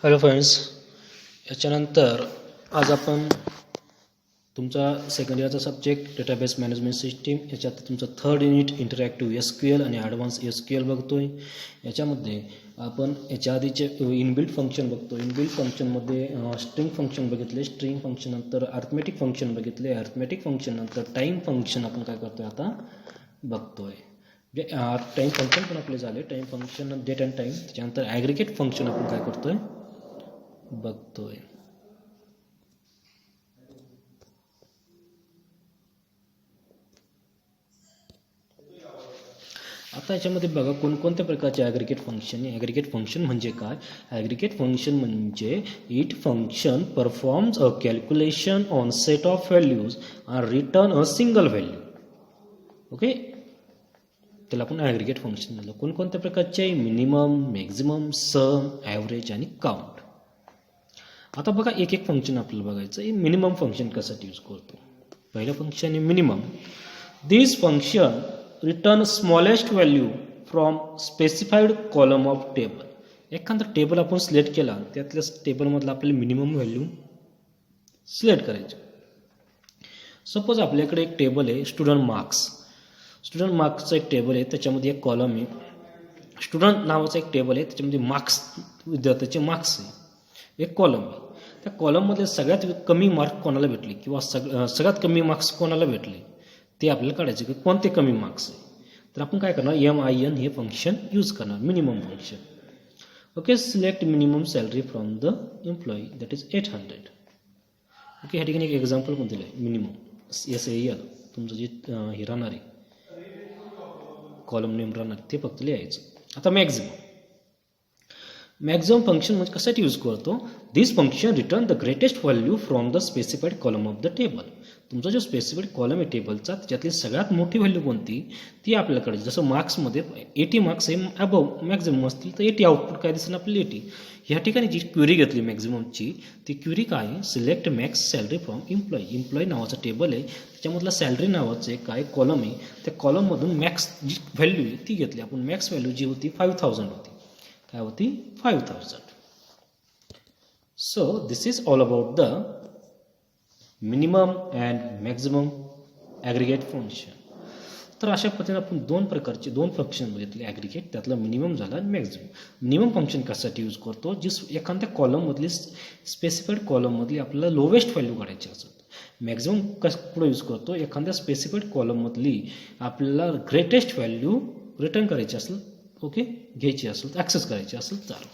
Hello friends, याच्यानंतर आज आपण तुमचा सेकंड इयरचा सब्जेक्ट डेटाबेस मॅनेजमेंट सिस्टीम याच्यात तुमचं थर्ड युनिट इंटरॅक्टिव्ह SQL आणि ॲडव्हान्स SQL बघतोय. याच्यामध्ये आपण याच्या आधीचे इनबिल्ट फंक्शन बघतो. इनबिल्ट फंक्शनमध्ये स्ट्रिंग फंक्शन बघितले, स्ट्रिंग फंक्शन नंतर अर्थमॅटिक फंक्शन बघितले, अर्थमॅटिक फंक्शन नंतर टाईम फंक्शन आपण काय करतोय आता बघतोय. टाईम फंक्शन पण आपले झाले, time function date and time. त्याच्यानंतर ॲग्रिगेट फंक्शन आपण काय करतोय बघतोय. आता याच्यामध्ये बघा कोणकोणत्या प्रकारचे ॲग्रिगेट फंक्शन आहे. ॲग्रिगेट फंक्शन म्हणजे काय? ॲग्रिगेट फंक्शन म्हणजे it function performs a calculation on set of values आणि return a single value. Okay, त्याला आपण ॲग्रिगेट फंक्शन म्हणलं. कोणकोणत्या प्रकारचे? मिनिमम, मॅक्झिमम, सम, ॲव्हरेज आणि काउंट. आता बघा एक एक फंक्शन आपल्याला बघायचं आहे. मिनिमम फंक्शन कशासाठी यूज करतो? पहिलं फंक्शन आहे minimum. This function return smallest value from specified column of table. एखादा टेबल आपण सिलेक्ट केला, त्यातल्या टेबलमधलं आपल्याला मिनिमम व्हॅल्यू सिलेक्ट करायची. सपोज आपल्याकडे एक टेबल आहे स्टुडंट मार्क्स. स्टुडंट मार्क्सचं एक टेबल आहे, त्याच्यामध्ये एक कॉलम आहे. स्टुडंट नावाचं एक टेबल आहे, त्याच्यामध्ये मार्क्स, विद्यार्थ्याचे मार्क्स आहे. एक कॉलम आहे. त्या कॉलममध्ये सगळ्यात कमी मार्क कोणाला भेटले किंवा सगळ्यात कमी मार्क्स कोणाला भेटले ते आपल्याला काढायचे की कोणते कमी मार्क्स आहे. तर आपण काय करणार? MIN हे फंक्शन यूज करणार, minimum function. Okay, select minimum salary from the employee that is 800. Okay, ह्या ठिकाणी एक एक्झाम्पल पण दिलं आहे. मिनिमम SAL तुमचं जे हे राहणार आहे कॉलम नेम राहणार ते फक्त लिहायचं. आता मॅक्झिमम फंक्शन म्हणजे कशासाठी यूज करतो? This function return the greatest value from the specified column of the table. तुमचा जो स्पेसिफाईड कॉलम आहे टेबलचा, त्याच्यातली सगळ्यात मोठी व्हॅल्यू कोणती ती आपल्याकडे. जसं मार्क्समध्ये 80 मार्क्स हे अबव मॅक्झिमम असतील तर 80 आउटपुट काय दिसेल आपल्याला 80. ह्या ठिकाणी जी क्वेरी घेतली मॅक्झिममची, ती क्वेरी काय आहे? Select max salary from employee. Employee नावाचं टेबल आहे, त्याच्यामधला सॅलरी नावाचं एक काय कॉलम आहे. त्या कॉलममधून मॅक्स जी व्हॅल्यू आहे ती घेतली आपण. मॅक्स व्हॅल्यू जी होती 5000 होती. काय होती? 5000. So this is all about the minimum and maximum aggregate function. तर अशा पद्धतीने आपण दोन फंक्शन बघितले. ॲग्रिगेट, त्यातलं मिनिमम झालं आणि मॅक्झिमम. मिनिमम फंक्शन कशासाठी यूज करतो? जी एखाद्या कॉलममधली स्पेसिफाईड कॉलममधली आपल्याला लोवेस्ट व्हॅल्यू काढायची असतात. मॅक्झिमम पुढे यूज करतो? एखाद्या स्पेसिफाईड कॉलममधली आपल्याला ग्रेटेस्ट व्हॅल्यू रिटर्न करायची असेल, ओके, घ्यायची असेल तर ॲक्सेस करायची असेल तर.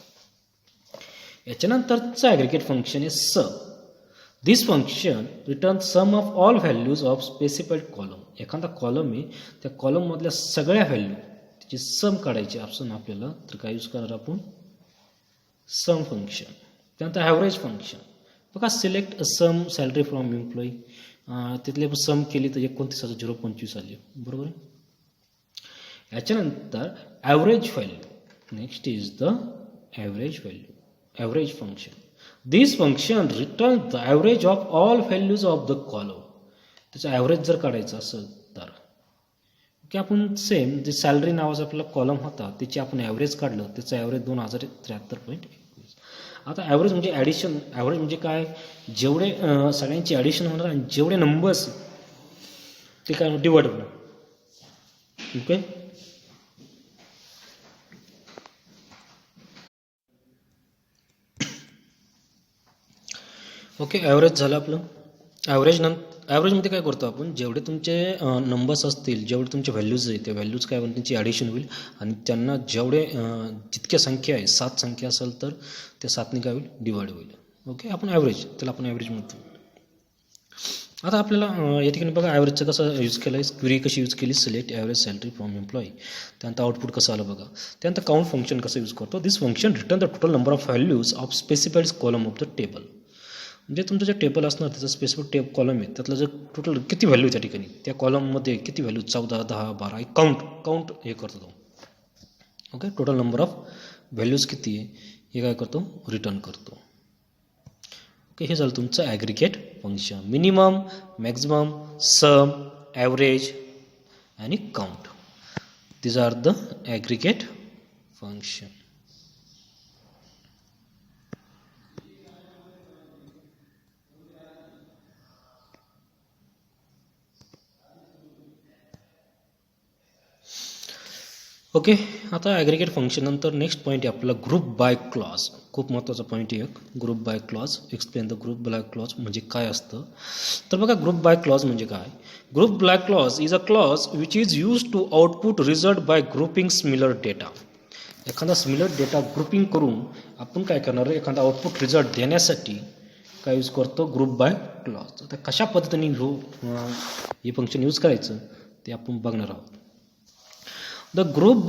याच्यानंतरचं ॲग्रिगेट फंक्शन आहे sum. This function return sum of all values of specified column. एखादा कॉलम आहे, त्या कॉलममधल्या सगळ्या व्हॅल्यू त्याची सम काढायची ऑप्शन आपल्याला, तर काय यूज करणार आपण? Sum function. त्यानंतर ॲव्हरेज फंक्शन. बघा, select sum salary from employee. तिथले सम केली तर 29,025 आली, बरोबर आहे. याच्यानंतर average value. Next is the average value, average function. This function return the average of all values of the column. त्याचं ॲव्हरेज जर काढायचं असेल तर की आपण सेम जे सॅलरी नावाचा आपला कॉलम होता त्याची आपण ॲव्हरेज काढलं, त्याचं ॲव्हरेज 2073.21. आता ॲव्हरेज म्हणजे ॲडिशन. ॲव्हरेज म्हणजे काय? जेवढे सगळ्यांची ॲडिशन होणार आणि जेवढे नंबर्स ते काय डिवाइड होणार. ओके, ओके, ॲव्हरेज झालं आपलं. ॲव्हरेजमध्ये काय करतो आपण? जेवढे तुमचे नंबर्स असतील, जेवढे तुमचे व्हॅल्यूज आहेत, त्या व्हॅल्यूज काय होईल? त्यांची ॲडिशन होईल आणि त्यांना जेवढे जितक्या संख्या आहे, 7 संख्या असेल तर त्या 7ने काय होईल? डिवाइड होईल. ओके, आपण ॲव्हरेज, त्याला आपण ॲव्हरेज म्हणतो. आता आपल्याला या ठिकाणी बघा ॲव्हरेजचं कसं यूज केलं आहे, क्वेरी कशी यूज केली? Select average salary from employee. त्यानंतर आउटपुट कसं आलं बघा. त्यानंतर काउंट फंक्शन कसं यूज करतो? This function return the total number of values of specified column of the table. म्हणजे तुमचं जे टेबल असणार त्याचं स्पेसिफिक कॉलम आहे, त्यातलं जर टोटल किती व्हॅल्यू त्या ठिकाणी, त्या कॉलममध्ये किती व्हॅल्यू, 14, 10, 12 काउंट हे करतो तो. Okay, total number of values किती आहे हे काय करतो? रिटर्न करतो. ओके, हे झालं तुमचं aggregate function. Minimum, maximum, sum, average आणि count. these are the aggregate function. Okay. आता ॲग्रिगेट फंक्शन नंतर नेक्स्ट पॉईंट आहे आपला ग्रुप बाय क्लॉज. खूप महत्त्वाचा पॉईंट आहे एक, group by clause. Explain the group by clause म्हणजे काय असतं. तर बघा, ग्रुप बाय क्लॉज म्हणजे काय. Group by clause is a clause which is use to output result by grouping similar data. एखादा सिमिलर डेटा ग्रुपिंग करून आपण काय करणार आहे, एखादा आउटपुट रिझल्ट देण्यासाठी काय यूज करतो, ग्रुप बाय क्लॉज. आता कशा पद्धतीने हे फंक्शन यूज करायचं ते आपण बघणार आहोत. The group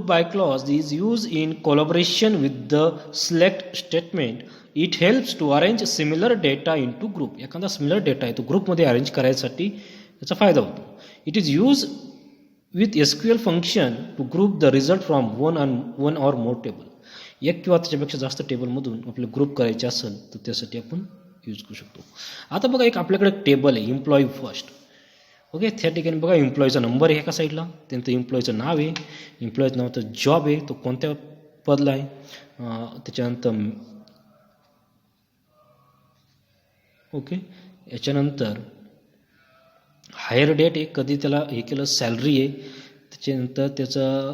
by clause is used in collaboration with the select statement. It helps to arrange similar data into group. एखादा सिमिलर डेटा आहे तो ग्रुपमध्ये अरेंज करायसाठी याचा फायदा होतो. It is use with SQL function to group the result from one or more table. एक किंवा त्याच्यापेक्षा जास्त टेबलमधून आपले ग्रुप करायचे असेल तर त्यासाठी आपण यूज करू शकतो. आता बघा, एक आपल्याकडे टेबल आहे एम्प्लॉई फर्स्ट. ओके, त्या ठिकाणी बघा एम्प्लॉईचा नंबर आहे एका साईडला, त्यानंतर एम्प्लॉईचं नाव आहे, एम्प्लॉईचं नावाचं जॉब आहे, तो कोणत्या पदला आहे, त्याच्यानंतर ओके, याच्यानंतर हायर डेट आहे, कधी त्याला हे केलं, सॅलरी आहे, त्याच्यानंतर त्याचा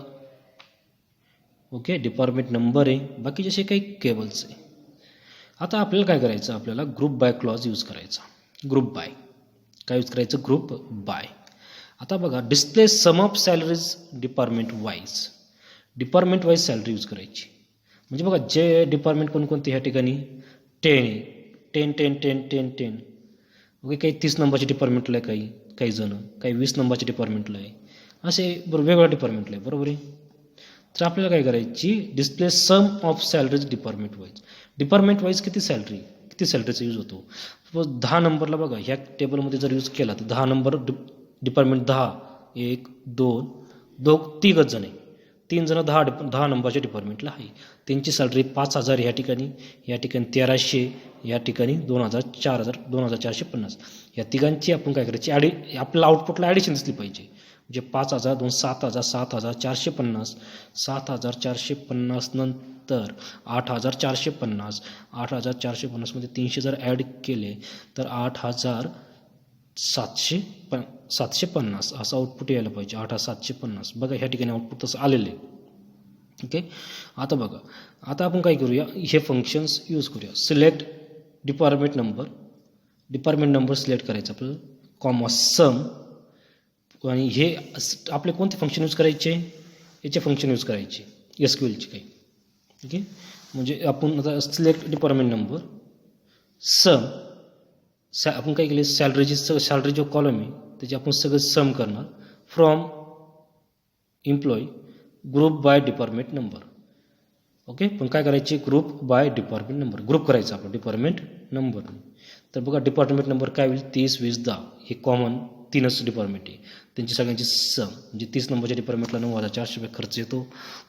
ओके डिपार्टमेंट नंबर आहे, बाकी जसे काही केबल्स आहे. आता आपल्याला काय करायचं, आपल्याला ग्रुप बाय क्लॉज यूज करायचा. ग्रुप बाय काय यूज करायचं, ग्रुप बाय. आता बघा, display sum of salaries department wise salary use करायची. म्हणजे बघा, जे डिपार्टमेंट कोणकोणते ह्या ठिकाणी 10 ओके, काही 30 नंबरच्या डिपार्टमेंटला आहे, काही जण काही 20 नंबरच्या डिपार्टमेंटला आहे, असे वेगवेगळ्या डिपार्टमेंटला आहे, बरोबर आहे. तर आपल्याला काय करायची, display sum of salaries department wise किती सॅलरीचा यूज होतो. सपोज 10 नंबरला बघा, ह्या टेबलमध्ये जर यूज केला तर 10 नंबर डिपार्टमेंट 10, 1 2 3 जण आहे, 3 जण 10 नंबरच्या डिपार्टमेंटला आहे. त्यांची सॅलरी 5,000 ह्या ठिकाणी 1,300, या ठिकाणी 2,000, 4,000, 2,450. या तिघांची आपण काय करायची, आपल्याला आउटपुटला ॲडिशन दिसली पाहिजे. म्हणजे 5,000, 7,000, 7,450, 7,450 नंतर 8,450, 8,450मध्ये 300 जर ॲड केले तर 8,750 असं आउटपुट यायला पाहिजे. 8,750 बघा, ह्या ठिकाणी आउटपुट तसं आलेलं आहे. ओके, आता बघा, आता आपण काय करूया, हे फंक्शन्स यूज करूया. सिलेक्ट डिपार्टमेंट नंबर सिलेक्ट करायचं आपल्याला, कॉमा सम, आणि हे आपले कोणते फंक्शन यूज करायचे, याचे फंक्शन यूज करायचे SQLचे काही. ओके, म्हणजे आपण आता सिलेक्ट डिपार्टमेंट नंबर सम, आपण काय केले, सॅलरी जो कॉलम आहे त्याचे आपण सगळं सम करणार from employee group by department number. Okay, पण काय करायचे, group by department number, group करायचा आपण डिपार्टमेंट नंबर. तर बघा, डिपार्टमेंट नंबर काय होईल, 30, 20, 10 हे कॉमन 3च डिपार्टमेंट आहे, त्यांची सगळ्यांची सम. म्हणजे 30 नंबरच्या डिपार्टमेंटला 9,400 रुपये खर्च येतो,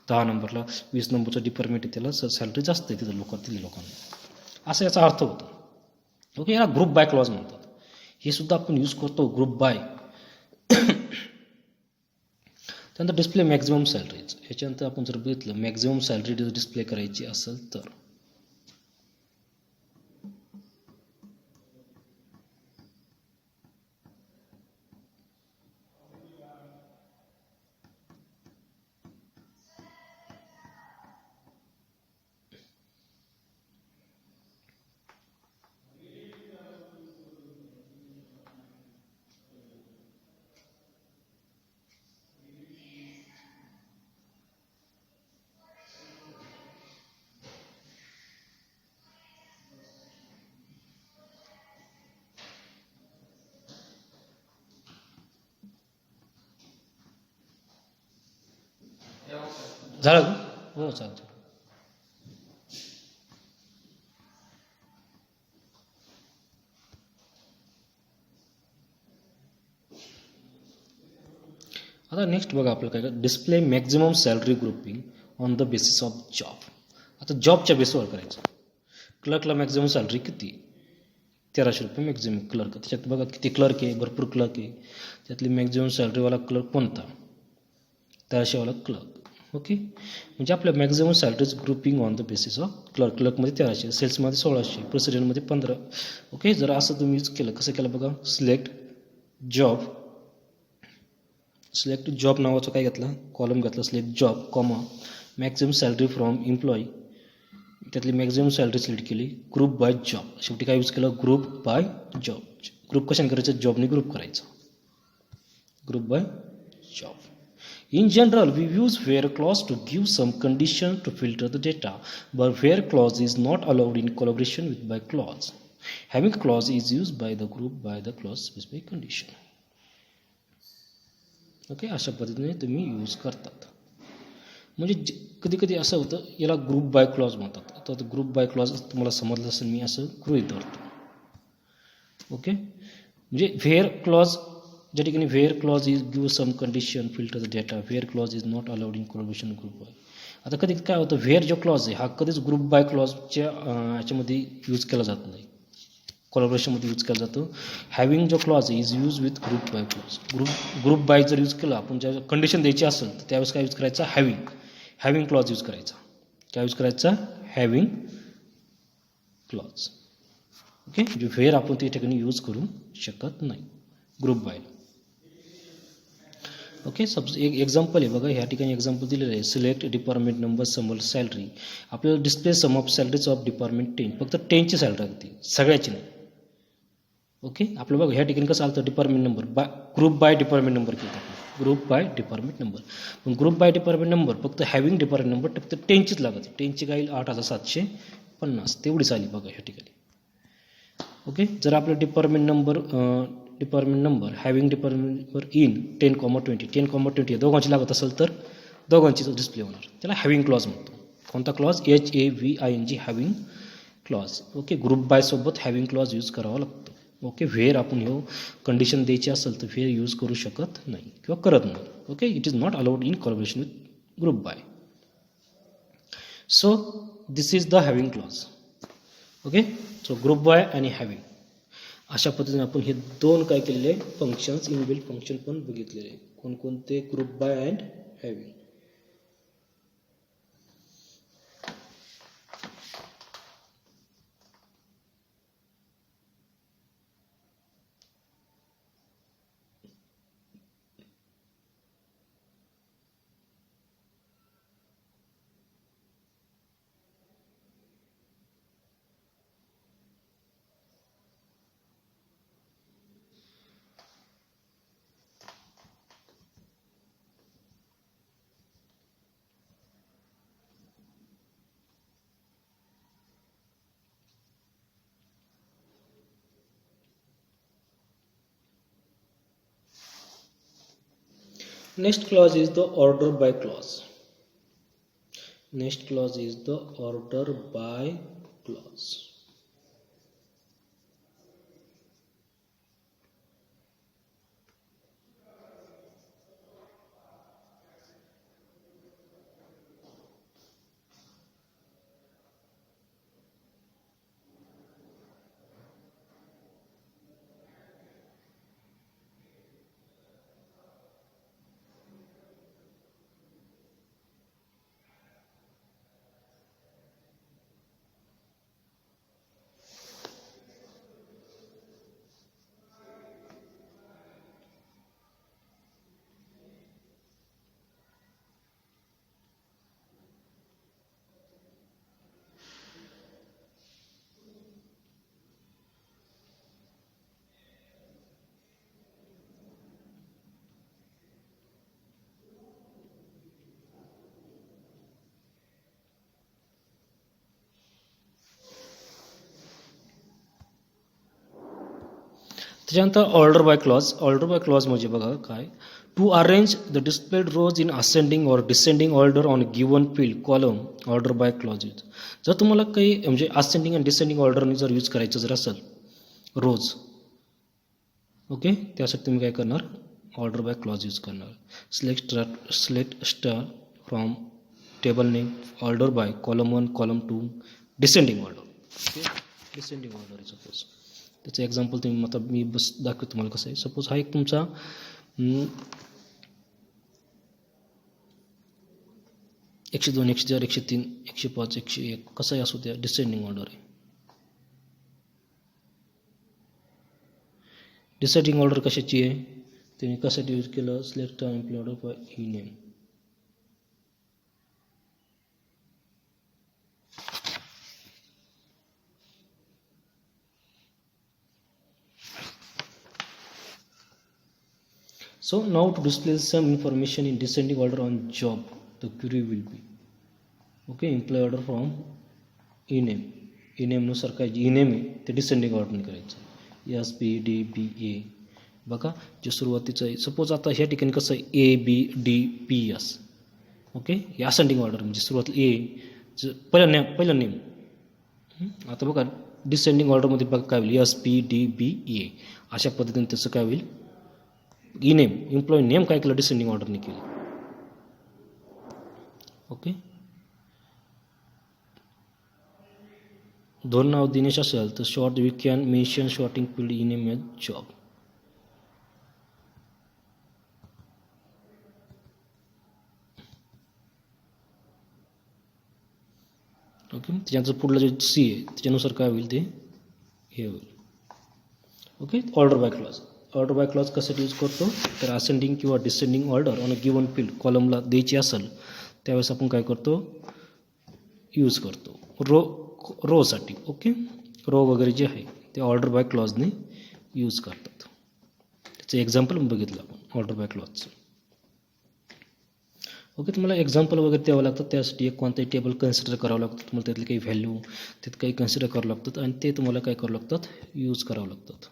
10 नंबरला 20 नंबरचं डिपार्टमेंट आहे त्याला सॅलरी जास्त आहे तिथं लोकांना, असं याचा अर्थ होतो. ओके, याला ग्रुप बाय क्लॉज म्हणतात. हे सुद्धा आपण यूज करतो ग्रुप बाय. त्यानंतर डिस्प्ले मॅक्झिमम सॅलरीज. ह्याच्यानंतर आपण जर बघितलं, मॅक्झिमम सॅलरी जर डिस्प्ले करायची असेल तर झालं, हो चालतं. आता नेक्स्ट बघा, आपलं काय, display maximum salary grouping on the basis of job. आता जॉबच्या बेसवर करायचं. क्लर्कला मॅक्झिमम सॅलरी किती, 1,300 रुपये मॅक्झिमम क्लर्क. त्याच्यात बघा किती क्लर्क आहे, भरपूर क्लर्क आहे, त्यातली मॅक्झिमम सॅलरीवाला क्लर्क कोणता, 1,300वाला क्लर्क. ओके, म्हणजे आपल्या maximum salaries grouping on the basis of क्लर्कमध्ये 1,300, सेल्समध्ये 1,600, प्रेसिडेंटमध्ये 15. ओके, जर असं तुम्ही यूज केलं, कसं केलं बघा, सिलेक्ट जॉब सिलेक्ट जॉब नावाचा काय घेतला कॉलम घेतला select job comma maximum salary from employee त्यातली मॅक्झिमम सॅलरी सिलेक्ट केली ग्रुप बाय जॉब शेवटी काय यूज केलं ग्रुप बाय जॉब ग्रुप कशाने करायचं जॉबने ग्रुप करायचं group by job. In general, we use where clause to give some condition to filter the data, but where clause is not allowed in collaboration with by clause. Having clause is used by the group by the clause specific condition. Okay अशा पद्धतीने तुम्ही use करतात. म्हणजे कधी कधी असं होतं याला ग्रुप बाय क्लॉज म्हणतात. तर ग्रुप बाय क्लॉज तुम्हाला समजलं असेल मी असं गृहीत धरतो. ओके म्हणजे व्हेअर क्लॉज ज्या ठिकाणी where clause is give some condition filter the data where clause is not allowed in collaboration group by. आता कधी काय होतं व्हेअर जो क्लॉज आहे हा कधीच ग्रुप बाय क्लॉजच्या याच्यामध्ये यूज केला जात नाही कोलॅबोरेशनमध्ये यूज केला जातो. हॅविंग जो clause is use with group by clause group by जर यूज केला आपण ज्या कंडिशन द्यायची असेल तर त्यावेळेस काय यूज करायचा हॅविंग क्लॉज यूज करायचा. काय यूज करायचा हॅविंग क्लॉज. ओके म्हणजे व्हेअर आपण त्या ठिकाणी यूज करू शकत नाही ग्रुप बाय. ओके एक एक्झाम्पल आहे बघा ह्या ठिकाणी एक्झाम्पल दिलेलं आहे सिलेक्ट डिपार्टमेंट नंबर समोर सॅलरी आपल्याला display sum of salaries of department 10 फक्त 10ची सॅलरी लागते सगळ्याची नाही. ओके आपलं बघा ह्या ठिकाणी कसं आलं department number by group by department number केला ग्रुप बाय डिपार्टमेंट नंबर पण ग्रुप बाय डिपार्टमेंट नंबर फक्त हॅविंग डिपार्टमेंट नंबर फक्त 10चीच लागते 10ची काय 8750 तेवढीच आली बघा ह्या ठिकाणी. ओके जर आपलं department number having department number in 10,20 दोघांची लागत असेल तर दोघांचीच डिस्प्ले होणार त्याला हॅविंग क्लॉज म्हणतो. कोणता clause HAVING having clause. Okay group by सोबत हॅविंग क्लॉज यूज करावा लागतो. ओके व्हेअर आपण हे कंडिशन द्यायची असेल तर व्हेअर यूज करू शकत नाही किंवा करत नाही. Okay it is not allowed in collaboration with group by. So this is the having clause. Okay so group by आणि हॅविंग अशा पद्धतीने आपण हे दोन काय केलेले फंक्शन्स इनबिल्ट फंक्शन पण बघितलेले कोणकोणते group by and having. Next clause is the order by clause. Next clause is the order by clause. त्याच्यानंतर ऑर्डर बाय क्लॉज म्हणजे बघा काय to arrange the displayed rows in ascending or descending order on given field column order by clause use. जर तुम्हाला काही म्हणजे ascending आणि descending ऑर्डरने जर यूज करायचं जर असेल रोज ओके त्यासाठी तुम्ही काय करणार ऑर्डर बाय क्लॉज यूज करणार. Select star from table name order by column 1 column 2 descending order. Okay descending order आहे सपोज त्याचं एक्झाम्पल तुम्ही आता मी बस दाखवतो तुम्हाला कसं आहे. सपोज हा एक तुमचा 102 104 103 105 101 कसाही असू द्या डिसेंडिंग ऑर्डर आहे. डिसेंडिंग ऑर्डर कशाची आहे त्यांनी कशासाठी यूज केलं, select employee order for e name. So now to display some information in descending order on job, the query will be okay employee order from ename. ename नुसार काय जे ename आहे ते डिसेंडिंग ऑर्डरने करायचं. एस पी डी बी ए बघा जे सुरुवातीचं आहे. सपोज आता ह्या ठिकाणी कसं आहे A B D P S. Okay हे असेंडिंग ऑर्डर म्हणजे सुरुवातीला ए पहिलं नेम. आता बघा डिसेंडिंग ऑर्डरमध्ये बघा काय होईल एस पी डी बी ए अशा पद्धतीने त्याचं काय होईल ई नेम एम्प्लॉई नेम काय केलं डिसेंडिंग ऑर्डरने केलं. ओके दोन नाव दिनेश असेल तर short we can mention shorting field e name as job. Okay त्याच्यानंतर पुढलं जे सी आहे त्याच्यानुसार काय होईल ते हे होईल. Okay order by clause. Order by clause कशासाठी यूज करतो तर असेंडिंग किंवा descending order on a given field कॉलमला द्यायची असेल त्यावेळेस आपण काय करतो यूज करतो रोसाठी. ओके रो वगैरे जे आहे ते ऑर्डर बाय क्लॉजने यूज करतात. त्याचं एक्झाम्पल बघितलं आपण ऑर्डर बाय क्लॉजचं. ओके तुम्हाला एक्झाम्पल वगैरे द्यावं लागतं त्यासाठी एक कोणताही टेबल कन्सिडर करावं लागतं. तुम्हाला त्यातले काही व्हॅल्यू त्यात काही कन्सिडर करावं लागतात आणि ते तुम्हाला काय करावं लागतात यूज करावं लागतात.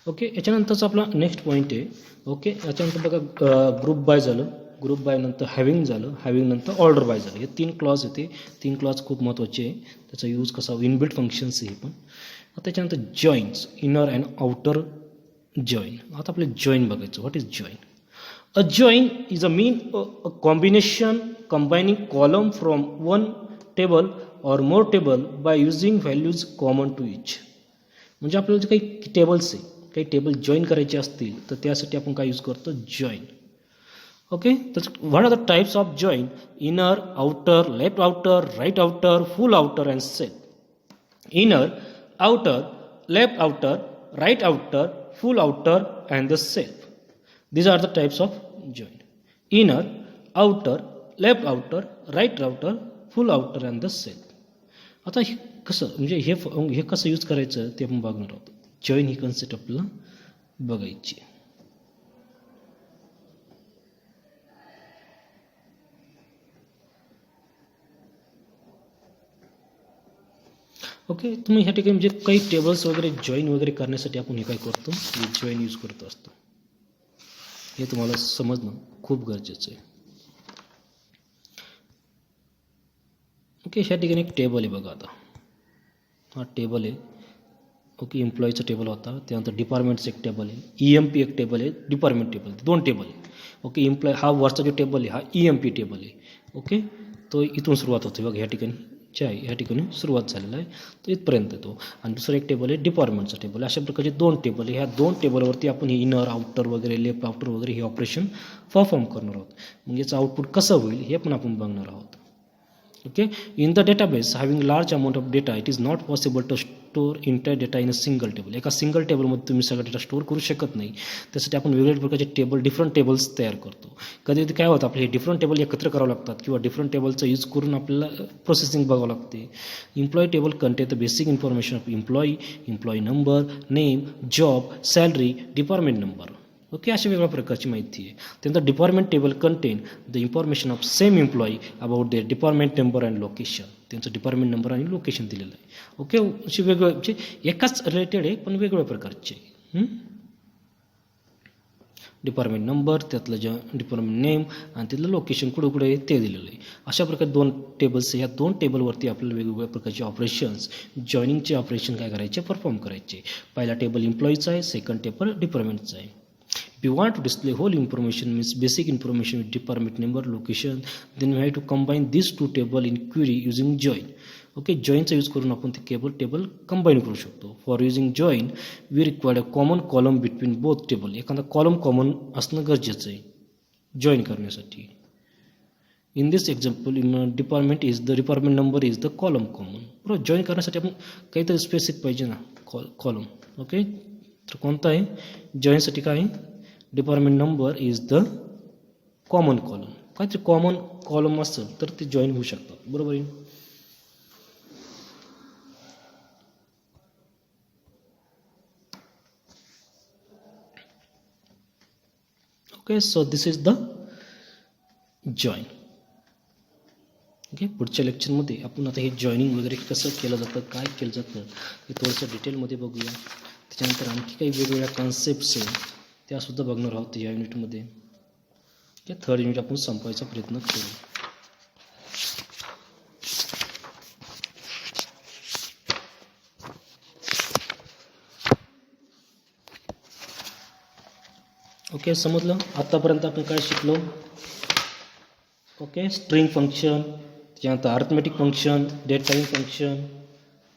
ओके याच्यानंतरचा आपला नेक्स्ट पॉईंट आहे. ओके याच्यानंतर बघा ग्रुप बाय झालं. ग्रुप बाय नंतर हॅविंग झालं. हॅविंग नंतर ऑर्डर बाय झालं. हे 3 क्लॉज येते. 3 क्लॉज खूप महत्त्वाचे आहे. त्याचा यूज कसा इनबिल्ट फंक्शन्स आहे पण. आता त्याच्यानंतर joins inner and outer join. आता आपले जॉईन बघायचं. What is join. A join is a combination combining column from one table or more table by using values common to each. म्हणजे आपल्याला जे काही टेबल्स आहे काही टेबल जॉईन करायचे असतील तर त्यासाठी आपण काय यूज करतो जॉईन. ओके तर what are the types of join inner outer left outer right outer full outer and self. Inner outer left outer right outer full outer and the self. These are the types of join. Inner, outer, left outer, right outer, full outer and the self. आता हे कसं म्हणजे हे कसं use करायचं ते आपण बघणार आहोत. जॉईन ही कन्सेप्ट आपल्याला बघायची. ओके तुम्ही ह्या ठिकाणी म्हणजे काही टेबल्स वगैरे जॉईन वगैरे करण्यासाठी आपण हे काय करतो जॉईन यूज करत असतो. हे तुम्हाला समजणं खूप गरजेचं आहे. ओके ह्या ठिकाणी एक टेबल आहे बघा. आता हा टेबल आहे. ओके एम्प्लॉईचा टेबल होता. त्यानंतर डिपार्टमेंटचं एक टेबल आहे. EMP एक टेबल आहे. डिपार्टमेंट टेबल 2 टेबल आहे. ओके एम्प्लॉय हा वरचा जो टेबल आहे हा EMP टेबल आहे. ओके तो इथून सुरुवात होते बघा ह्या ठिकाणी आहे ह्या ठिकाणी सुरुवात झालेला आहे तर इथपर्यंत येतो. आणि दुसरं एक टेबल आहे डिपार्टमेंटचा टेबल. अशा प्रकारचे 2 टेबल आहे. ह्या 2 टेबलवरती आपण हे इनर आउटर वगैरे लेफ्ट आउटर वगैरे हे ऑपरेशन परफॉर्म करणार आहोत. म्हणजे याचं आउटपुट कसं होईल हे पण आपण बघणार आहोत. Okay, in the database having large amount of data it is not possible to store entire data in a single table. एका सिंगल टेबलमध्ये तुम्ही सगळा डेटा स्टोअर करू शकत नाही. त्यासाठी आपण वेगवेगळ्या प्रकारचे टेबल डिफरंट टेबल्स तयार करतो. कधी काय होतं आपले हे डिफरंट टेबल एकत्र करावं लागतात किंवा डिफरंट टेबलचा यूज करून आपल्याला प्रोसेसिंग बघावं लागते. Employee table content the basic information of employee number name job salary department number. Okay अशा वेगवेगळ्या प्रकारची माहिती आहे. त्यानंतर department table content the information of same employee about their department number and location. त्यांचं डिपार्टमेंट नंबर आणि location दिलेलं आहे. ओके असे वेगवेगळे म्हणजे एकाच रिलेटेड आहे पण वेगवेगळ्या प्रकारचे. डिपार्टमेंट नंबर त्यातलं जे डिपार्टमेंट नेम आणि तिथलं लोकेशन कुठं कुठं आहे ते दिलेलं आहे. अशा प्रकारे 2 टेबल्स ह्या 2 टेबलवरती आपल्याला वेगवेगळ्या प्रकारचे ऑपरेशन्स जॉईनिंगचे ऑपरेशन काय करायचे परफॉर्म करायचे. पहिला टेबल एम्प्लॉईचा आहे. सेकंड टेबल डिपार्टमेंटचा आहे. If you want to display whole information means basic information with department number location then we have to combine these 2 table in query using join. Okay joinचा use करून आपण ते table combine करू शकतो. For using join we required a common column between both table. एखादा column common असणं गरजेचं आहे जॉईन करण्यासाठी. In this example department number is the column common. बरोबर, जॉईन करण्यासाठी आपण काहीतरी स्पेसिफिक पाहिजे ना, कॉलम. ओके, तर कोणता आहे जॉईनसाठी? काय department number is the common column. काहीतरी कॉमन कॉलम असेल तर ते जॉईन होऊ शकतात. बरोबर आहे. Okay, so this is the join. Okay, पुढच्या लेक्चरमध्ये आपण आता हे जॉईनिंग वगैरे कसं केलं जातं, काय केलं जातं हे थोडंसं डिटेलमध्ये बघूया. त्याच्यानंतर आणखी काही वेगवेगळ्या कॉन्सेप्ट्स आहे त्यासुद्धा बघणार आहोत या युनिटमध्ये. ओके, थर्ड युनिट आपण संपवायचा प्रयत्न करू. ओके, समजलं आतापर्यंत आपण काय शिकलो? ओके, स्ट्रिंग फंक्शन, त्याच्यानंतर arithmetic function, date time function,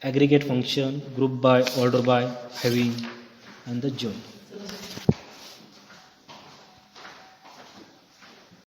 aggregate function, group by, order by, having and the join.